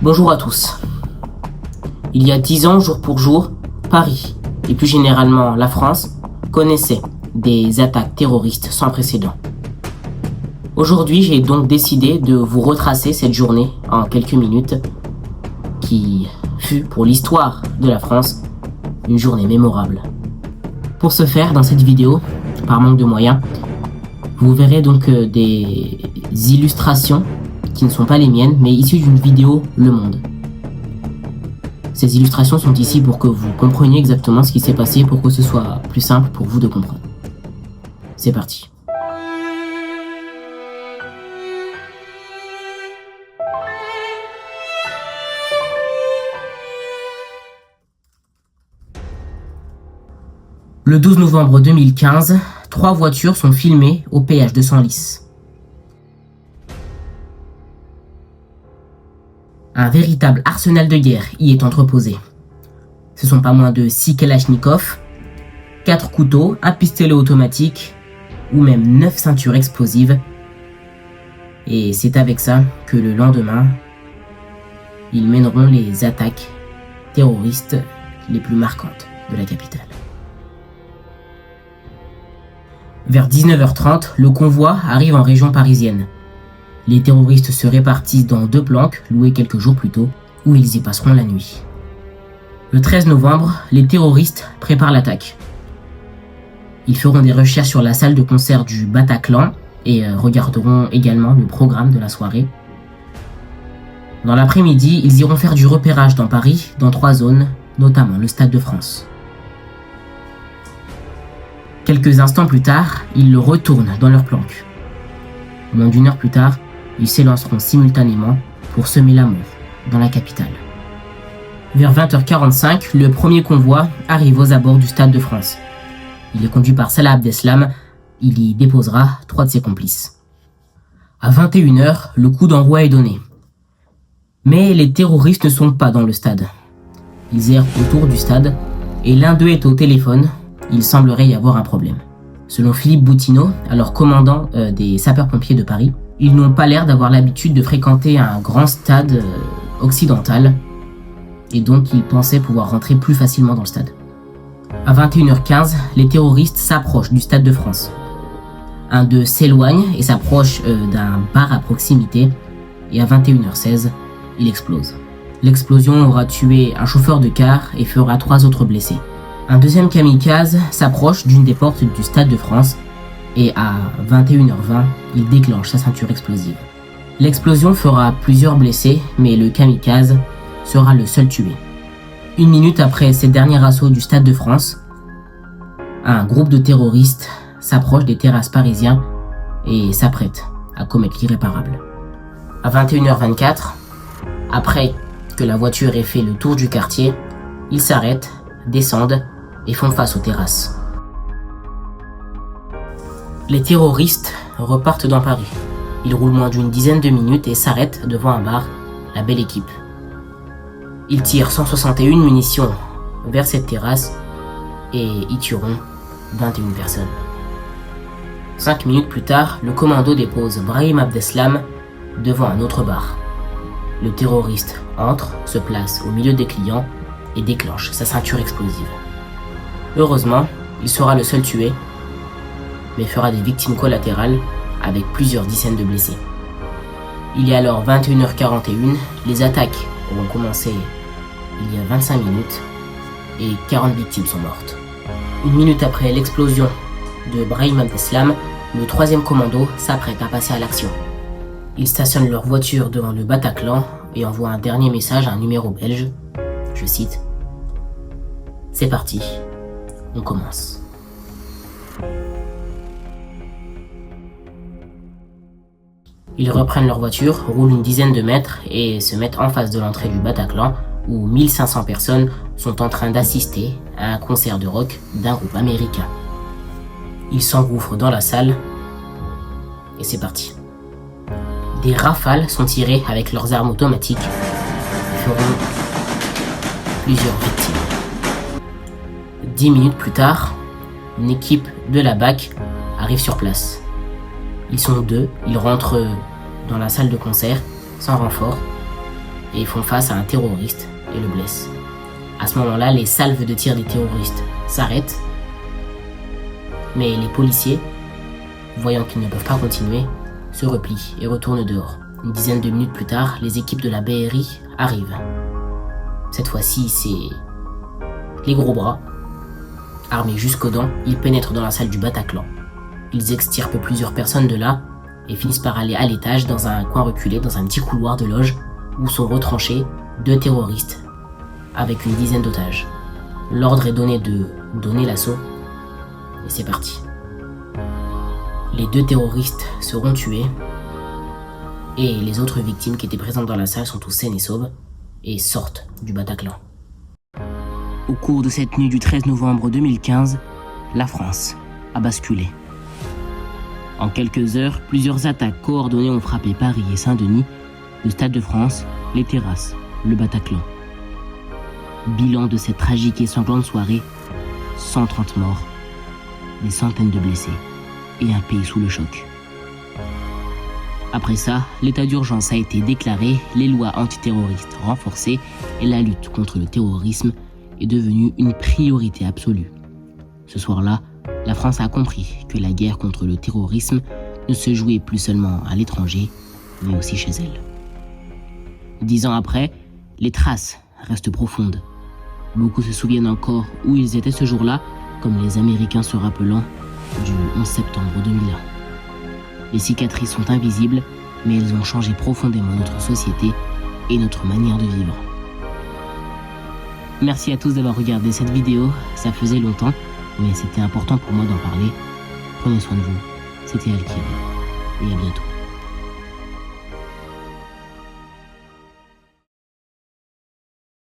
Bonjour à tous. Il y a 10 ans, jour pour jour, Paris, et plus généralement la France, connaissait des attaques terroristes sans précédent. Aujourd'hui, j'ai donc décidé de vous retracer cette journée en quelques minutes, qui fut pour l'histoire de la France une journée mémorable. Pour ce faire, dans cette vidéo, par manque de moyens, vous verrez donc des illustrations qui ne sont pas les miennes, mais issues d'une vidéo Le Monde. Ces illustrations sont ici pour que vous compreniez exactement ce qui s'est passé, pour que ce soit plus simple pour vous de comprendre. C'est parti. Le 12 novembre 2015, 3 voitures sont filmées au péage de Senlis. Un véritable arsenal de guerre y est entreposé. Ce sont pas moins de 6 Kalachnikov, 4 couteaux, un pistolet automatique ou même 9 ceintures explosives. Et c'est avec ça que le lendemain, ils mèneront les attaques terroristes les plus marquantes de la capitale. Vers 19h30, le convoi arrive en région parisienne. Les terroristes se répartissent dans 2 planques louées quelques jours plus tôt, où ils y passeront la nuit. Le 13 novembre, les terroristes préparent l'attaque. Ils feront des recherches sur la salle de concert du Bataclan et regarderont également le programme de la soirée. Dans l'après-midi, ils iront faire du repérage dans Paris, dans 3 zones, notamment le Stade de France. Quelques instants plus tard, ils retournent dans leur planque. Moins d'1 heure plus tard, ils s'élanceront simultanément pour semer la mort dans la capitale. Vers 20h45, le premier convoi arrive aux abords du Stade de France. Il est conduit par Salah Abdeslam, il y déposera 3 de ses complices. À 21h, le coup d'envoi est donné. Mais les terroristes ne sont pas dans le stade. Ils errent autour du stade et l'un d'eux est au téléphone. Il semblerait y avoir un problème. Selon Philippe Boutineau, alors commandant des sapeurs-pompiers de Paris, ils n'ont pas l'air d'avoir l'habitude de fréquenter un grand stade occidental, et donc ils pensaient pouvoir rentrer plus facilement dans le stade. À 21h15, les terroristes s'approchent du Stade de France. Un d'eux s'éloigne et s'approche d'un bar à proximité, et à 21h16, il explose. L'explosion aura tué un chauffeur de car et fera 3 autres blessés. Un deuxième kamikaze s'approche d'une des portes du Stade de France et à 21h20, il déclenche sa ceinture explosive. L'explosion fera plusieurs blessés, mais le kamikaze sera le seul tué. 1 minute après ces derniers assauts du Stade de France, un groupe de terroristes s'approche des terrasses parisiens et s'apprête à commettre l'irréparable. À 21h24, après que la voiture ait fait le tour du quartier, ils s'arrêtent, descendent et font face aux terrasses. Les terroristes repartent dans Paris. Ils roulent moins d'une dizaine de minutes et s'arrêtent devant un bar, La Belle Équipe. Ils tirent 161 munitions vers cette terrasse et y tueront 21 personnes. 5 minutes plus tard, le commando dépose Brahim Abdeslam devant un autre bar. Le terroriste entre, se place au milieu des clients et déclenche sa ceinture explosive. Heureusement, il sera le seul tué, mais fera des victimes collatérales avec plusieurs dizaines de blessés. Il est alors 21h41, les attaques auront commencé il y a 25 minutes et 40 victimes sont mortes. 1 minute après l'explosion de Brahim Abdeslam, le 3e commando s'apprête à passer à l'action. Ils stationnent leur voiture devant le Bataclan et envoient un dernier message à un numéro belge. Je cite: « C'est parti, on commence. » Ils reprennent leur voiture, roulent une dizaine de mètres et se mettent en face de l'entrée du Bataclan où 1500 personnes sont en train d'assister à un concert de rock d'un groupe américain. Ils s'engouffrent dans la salle et c'est parti. Des rafales sont tirées avec leurs armes automatiques et feront plusieurs victimes. 10 minutes plus tard, une équipe de la BAC arrive sur place. Ils sont 2, ils rentrent dans la salle de concert sans renfort et font face à un terroriste et le blessent. À ce moment-là, les salves de tir des terroristes s'arrêtent, mais les policiers, voyant qu'ils ne peuvent pas continuer, se replient et retournent dehors. Une dizaine de minutes plus tard, les équipes de la BRI arrivent. Cette fois-ci, c'est les gros bras. Armés jusqu'aux dents, ils pénètrent dans la salle du Bataclan. Ils extirpent plusieurs personnes de là et finissent par aller à l'étage dans un coin reculé, dans un petit couloir de loge où sont retranchés 2 terroristes avec une dizaine d'otages. L'ordre est donné de donner l'assaut et c'est parti. Les 2 terroristes seront tués et les autres victimes qui étaient présentes dans la salle sont tous saines et sauves et sortent du Bataclan. Au cours de cette nuit du 13 novembre 2015, la France a basculé. En quelques heures, plusieurs attaques coordonnées ont frappé Paris et Saint-Denis, le Stade de France, les terrasses, le Bataclan. Bilan de cette tragique et sanglante soirée, 130 morts, des centaines de blessés et un pays sous le choc. Après ça, l'état d'urgence a été déclaré, les lois antiterroristes renforcées et la lutte contre le terrorisme est devenue une priorité absolue. Ce soir-là, la France a compris que la guerre contre le terrorisme ne se jouait plus seulement à l'étranger, mais aussi chez elle. 10 ans après, les traces restent profondes. Beaucoup se souviennent encore où ils étaient ce jour-là, comme les Américains se rappelant du 11 septembre 2001. Les cicatrices sont invisibles, mais elles ont changé profondément notre société et notre manière de vivre. Merci à tous d'avoir regardé cette vidéo, ça faisait longtemps, mais c'était important pour moi d'en parler. Prenez soin de vous, c'était Al-Kiri, et à bientôt.